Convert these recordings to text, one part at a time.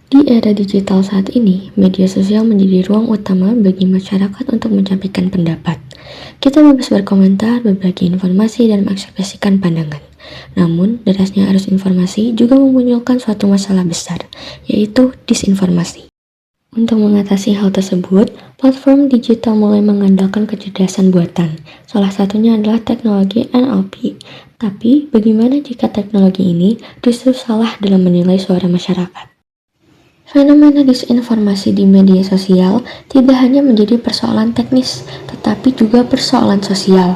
Di era digital saat ini, media sosial menjadi ruang utama bagi masyarakat untuk menyampaikan pendapat. Kita bebas berkomentar, berbagi informasi, dan mengekspresikan pandangan. Namun, derasnya arus informasi juga memunculkan suatu masalah besar, yaitu disinformasi. Untuk mengatasi hal tersebut, platform digital mulai mengandalkan kecerdasan buatan. Salah satunya adalah teknologi NLP. Tapi, bagaimana jika teknologi ini justru salah dalam menilai suara masyarakat? Fenomena disinformasi di media sosial tidak hanya menjadi persoalan teknis, tetapi juga persoalan sosial.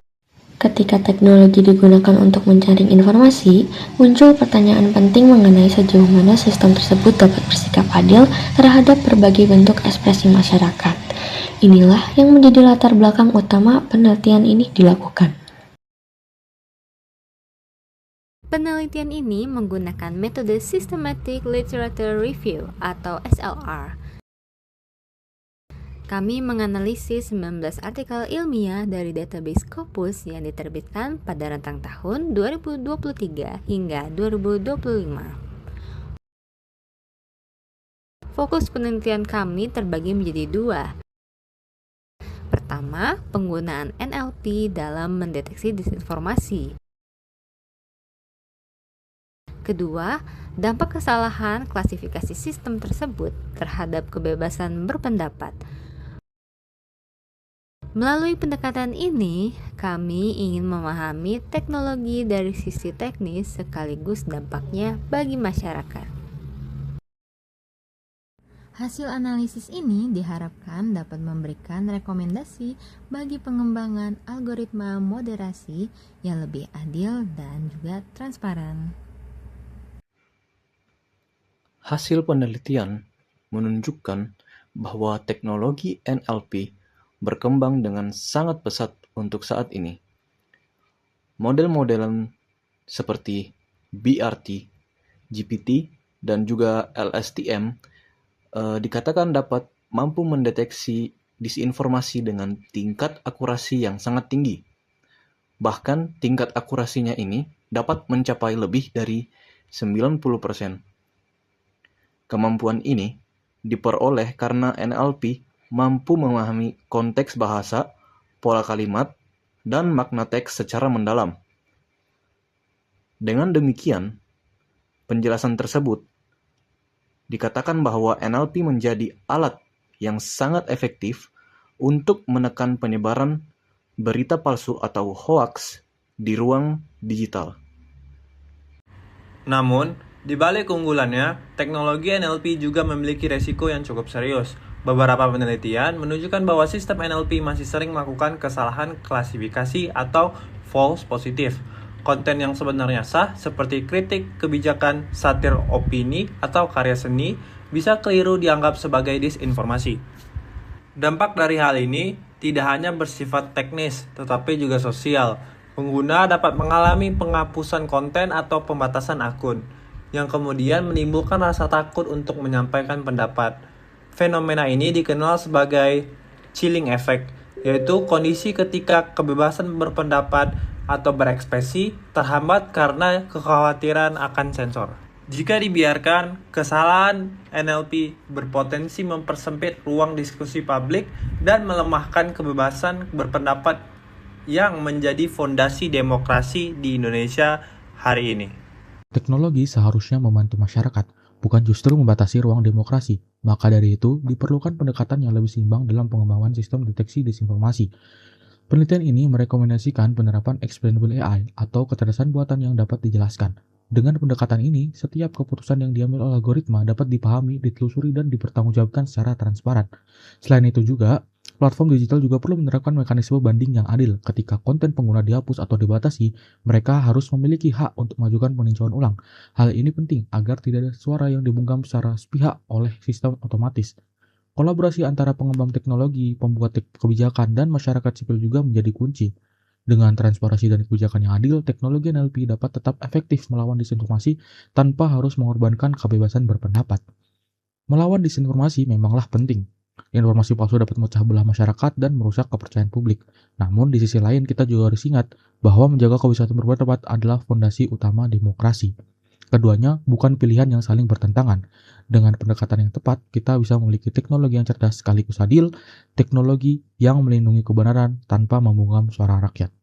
Ketika teknologi digunakan untuk menjaring informasi, muncul pertanyaan penting mengenai sejauh mana sistem tersebut dapat bersikap adil terhadap berbagai bentuk ekspresi masyarakat. Inilah yang menjadi latar belakang utama penelitian ini dilakukan. Penelitian ini menggunakan metode Systematic Literature Review atau SLR. Kami menganalisis 19 artikel ilmiah dari database Scopus yang diterbitkan pada rentang tahun 2023 hingga 2025. Fokus penelitian kami terbagi menjadi dua. Pertama, penggunaan NLP dalam mendeteksi disinformasi. Kedua, dampak kesalahan klasifikasi sistem tersebut terhadap kebebasan berpendapat. Melalui pendekatan ini, kami ingin memahami teknologi dari sisi teknis sekaligus dampaknya bagi masyarakat. Hasil analisis ini diharapkan dapat memberikan rekomendasi bagi pengembangan algoritma moderasi yang lebih adil dan juga transparan. Hasil penelitian menunjukkan bahwa teknologi NLP berkembang dengan sangat pesat untuk saat ini. Model-modelan seperti BRT, GPT, dan juga LSTM dikatakan dapat mampu mendeteksi disinformasi dengan tingkat akurasi yang sangat tinggi. Bahkan tingkat akurasinya ini dapat mencapai lebih dari 90%. Kemampuan ini diperoleh karena NLP mampu memahami konteks bahasa, pola kalimat, dan makna teks secara mendalam. Dengan demikian, penjelasan tersebut dikatakan bahwa NLP menjadi alat yang sangat efektif untuk menekan penyebaran berita palsu atau hoaks di ruang digital. Namun, di balik keunggulannya, teknologi NLP juga memiliki resiko yang cukup serius. Beberapa penelitian menunjukkan bahwa sistem NLP masih sering melakukan kesalahan klasifikasi atau false positive. Konten yang sebenarnya sah, seperti kritik kebijakan, satir opini, atau karya seni, bisa keliru dianggap sebagai disinformasi. Dampak dari hal ini tidak hanya bersifat teknis, tetapi juga sosial. Pengguna dapat mengalami penghapusan konten atau pembatasan akun, yang kemudian menimbulkan rasa takut untuk menyampaikan pendapat. Fenomena ini dikenal sebagai chilling effect, yaitu kondisi ketika kebebasan berpendapat atau berekspresi terhambat karena kekhawatiran akan sensor. Jika dibiarkan, kesalahan NLP berpotensi mempersempit ruang diskusi publik dan melemahkan kebebasan berpendapat yang menjadi fondasi demokrasi di Indonesia hari ini. Teknologi seharusnya membantu masyarakat, bukan justru membatasi ruang demokrasi. Maka dari itu, diperlukan pendekatan yang lebih seimbang dalam pengembangan sistem deteksi disinformasi. Penelitian ini merekomendasikan penerapan explainable AI atau kecerdasan buatan yang dapat dijelaskan. Dengan pendekatan ini, setiap keputusan yang diambil oleh algoritma dapat dipahami, ditelusuri, dan dipertanggungjawabkan secara transparan. Selain itu juga, platform digital juga perlu menerapkan mekanisme banding yang adil. Ketika konten pengguna dihapus atau dibatasi, mereka harus memiliki hak untuk mengajukan peninjauan ulang. Hal ini penting agar tidak ada suara yang dibungkam secara sepihak oleh sistem otomatis. Kolaborasi antara pengembang teknologi, pembuat kebijakan, dan masyarakat sipil juga menjadi kunci. Dengan transparansi dan kebijakan yang adil, teknologi NLP dapat tetap efektif melawan disinformasi tanpa harus mengorbankan kebebasan berpendapat. Melawan disinformasi memanglah penting. Informasi palsu dapat memecah belah masyarakat dan merusak kepercayaan publik. Namun di sisi lain kita juga harus ingat bahwa menjaga kebebasan berpendapat adalah fondasi utama demokrasi. Keduanya bukan pilihan yang saling bertentangan. Dengan pendekatan yang tepat, kita bisa memiliki teknologi yang cerdas sekaligus adil, teknologi yang melindungi kebenaran tanpa membungkam suara rakyat.